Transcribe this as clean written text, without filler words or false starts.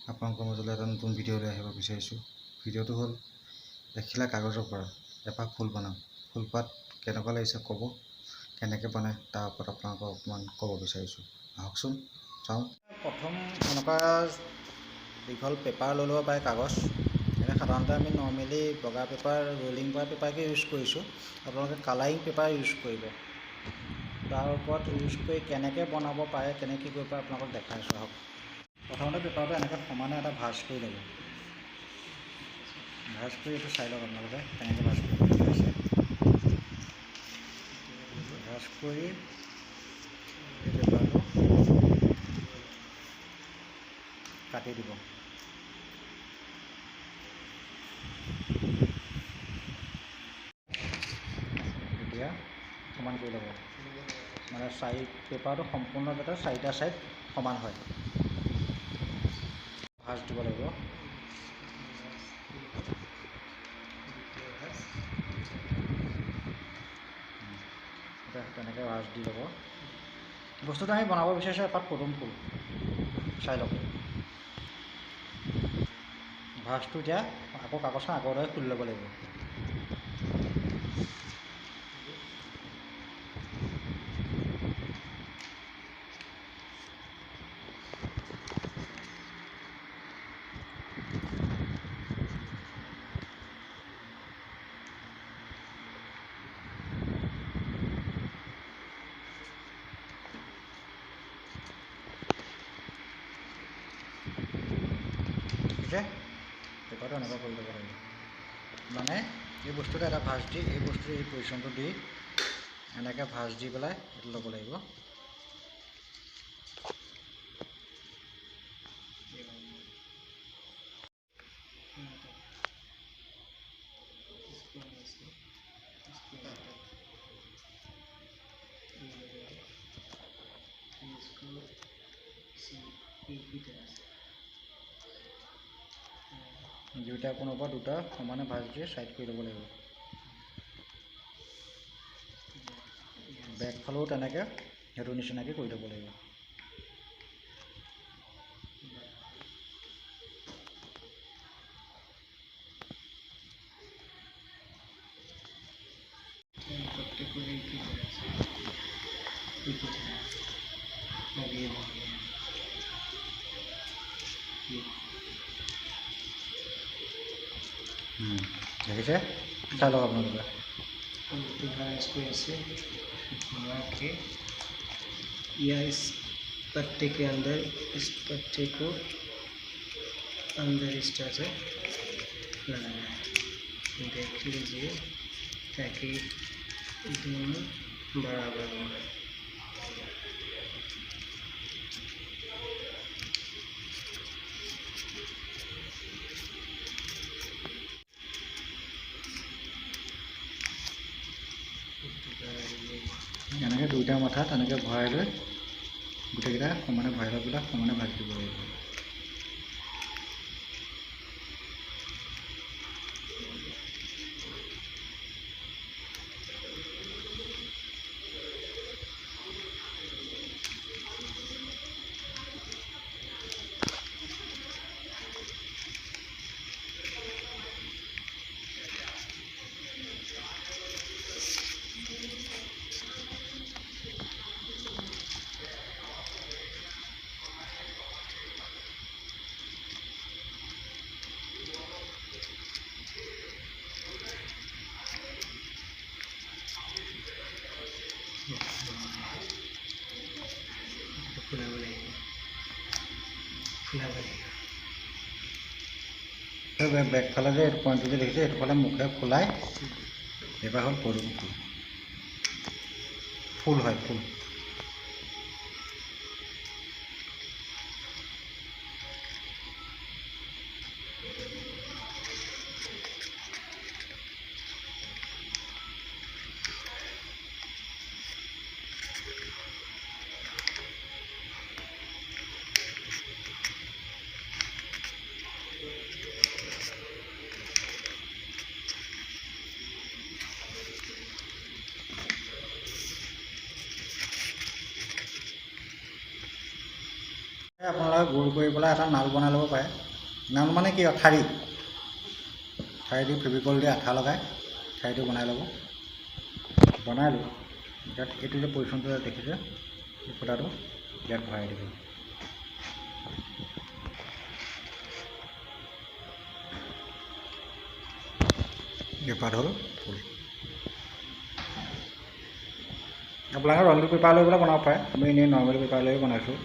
আপোনালোকৰ মাজলৈ এটা নতুন ভিডিঅ' লৈ আহিব বিচাৰিছোঁ। ভিডিঅ'টো হ'ল এখিলা কাগজৰ পৰা এপাহ ফুল বনাম। ফুলপাত কেনেকুৱা লাগিছে ক'ব, কেনেকৈ বনায় তাৰ ওপৰত আপোনালোকক অকণমান ক'ব বিচাৰিছোঁ। আহকচোন চাওঁ। প্ৰথম এনেকুৱা দীঘল পেপাৰ লৈ ল'ব পাৰে, কাগজ। এতিয়া সাধাৰণতে আমি নৰ্মেলি বগা পেপাৰ, ৰোলিং কৰা পেপাৰকে ইউজ কৰিছোঁ। আপোনালোকে কালাৰিং পেপাৰ ইউজ কৰিব। তাৰ ওপৰত ইউজ কৰি কেনেকৈ বনাব পাৰে, কেনেকৈ কৰিব পাৰে আপোনালোকক দেখাইছোঁ। আহক। প্ৰথমতে পেপাৰটো এনেকৈ সমানে এটা ভাঁজ কৰি ল'ব। ভাঁজ কৰি এইটো চাই লওক আপোনালোকে কেনেকৈ ভাঁজ কৰিব আছে। ভাঁজ কৰি এই পেপাৰটো কাটি দিব। এতিয়া সমান কৰি ল'ব, মানে পেপাৰটো সম্পূৰ্ণ যাতে চাৰিটা ছাইড সমান হয়। ভাঁজ দিব লাগিব। তেনেকৈ ভাঁজ দি ল'ব। বস্তুটো আমি বনাব বিচাৰিছোঁ এপাত পদুম ফুল। চাই লওক। ভাঁজটো এতিয়া আকৌ কাগজখন আগৰ দৰে খুলি ল'ব লাগিব। পেপাৰটো এনেকুৱা কৰি ল'ব লাগিব, মানে এই বস্তুটো এটা ভাঁজ দি, এই বস্তুটো এই পজিশ্যনটো দি এনেকৈ ভাঁজ দি পেলাই এইটো ল'ব লাগিব। দুইটা কোণৰ পৰা দুটা সমানে ভাঁজ দি ছাইড কৰি ল'ব লাগিব। বেক ফালেও তেনেকৈ সেইটো নিচিনাকৈ কৰি ল'ব লাগিব। দেখিছে? চাই লওক আপোনালোকে। या इस पट्टे के अंदर, इस पट्टे को अंदर इस तरह से लगाना है। देख लीजिए ताकि दोनों बराबर हो। এনেকৈ দুইটা মাথাত এনেকৈ ভৰাই লৈ গোটেইকেইটা সমানে ভৰাই লৈ পেলাই সমানে ভাঁজ দিব লাগিব। বেকফালে যে এইটো পইণ্টটো যে দেখিছে, এইটো ফালে মুখে ফুলাই এইবাৰ হ'ল পদুম ফুল। ফুল হয়, ফুল। আপোনালোকে গোল কৰি পেলাই এটা নাল বনাই ল'ব পাৰে। নাল মানে কি ঠাৰি দি ফেভিকল দি আঠা লগাই ঠাৰিটো বনাই ল'ব। বনাই লৈ ইয়াত এইটো যে পজিশ্যনটো দেখিছে এই ফুটাটো ইয়াত ভৰাই দিব। এপাত হ'ল ফুল। আপোনালোকে ৰংটো পেপাৰ লৈ পেলাই বনাব পাৰে। আমি এনেই নৰ্মেল পেপাৰ লৈ বনাইছোঁ।